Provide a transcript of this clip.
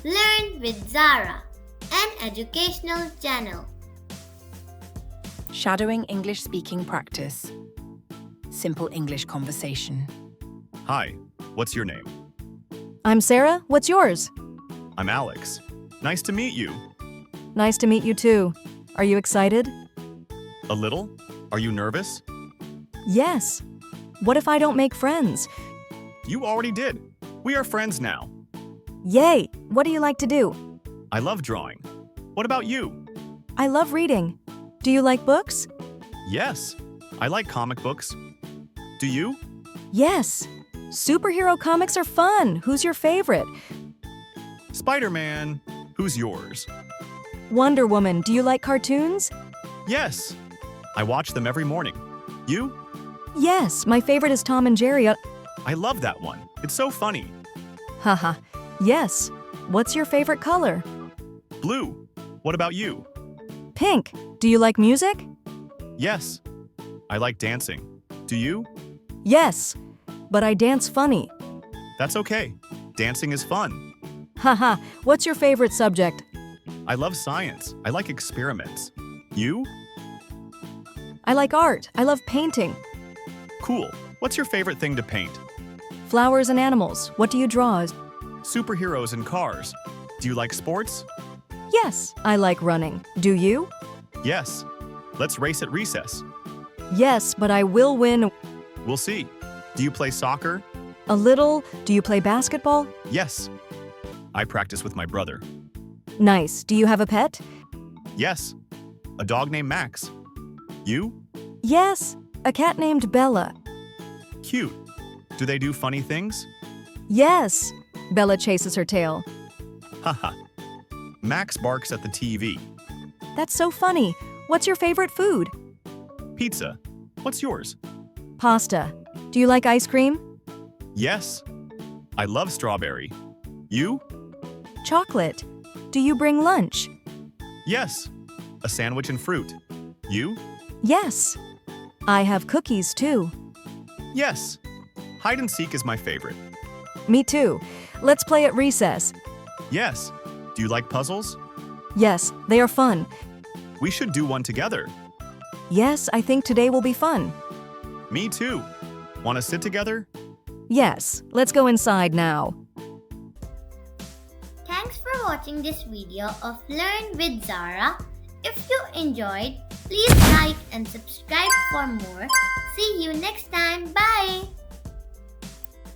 Learn with Zara, an educational channel. Shadowing English speaking practice. Simple English conversation. Hi, what's your name? I'm Sarah. What's yours? I'm Alex. Nice to meet you. Nice to meet you too. Are you excited? A little? Are you nervous? Yes. What if I don't make friends? You already did. We are friends now. Yay! What do you like to do? I love drawing. What about you? I love reading. Do you like books? Yes, I like comic books. Do you? Yes. Superhero comics are fun. Who's your favorite? Spider-Man. Who's yours? Wonder Woman. Do you like cartoons? Yes, I watch them every morning. You? Yes, my favorite is Tom and Jerry. I love that one. It's so funny. Haha. Yes. What's your favorite color? Blue. What about you? Pink. Do you like music? Yes, I like dancing. Do you? Yes. But I dance funny. That's okay. Dancing is fun. Haha. What's your favorite subject? I love science. I like experiments. You? I like art. I love painting. Cool. What's your favorite thing to paint? Flowers and animals. What do you draw? Superheroes and cars. Do you like sports? Yes, I like running. Do you? Yes. Let's race at recess. Yes, but I will win. We'll see. Do you play soccer? A little. Do you play basketball? Yes. I practice with my brother. Nice. Do you have a pet? Yes. A dog named Max. You? Yes, a cat named Bella. Cute. Do they do funny things? Yes. Bella chases her tail. Haha. Max barks at the TV. That's so funny. What's your favorite food? Pizza. What's yours? Pasta. Do you like ice cream? Yes. I love strawberry. You? Chocolate. Do you bring lunch? Yes. A sandwich and fruit. You? Yes. I have cookies too. Yes. Hide and seek is my favorite. Me too. Let's play at recess. Yes. Do you like puzzles? Yes, they are fun. We should do one together. Yes, I think today will be fun. Me too. Want to sit together? Yes, let's go inside now. Thanks for watching this video of Learn with Zara. If you enjoyed, please like and subscribe for more. See you next time. Bye!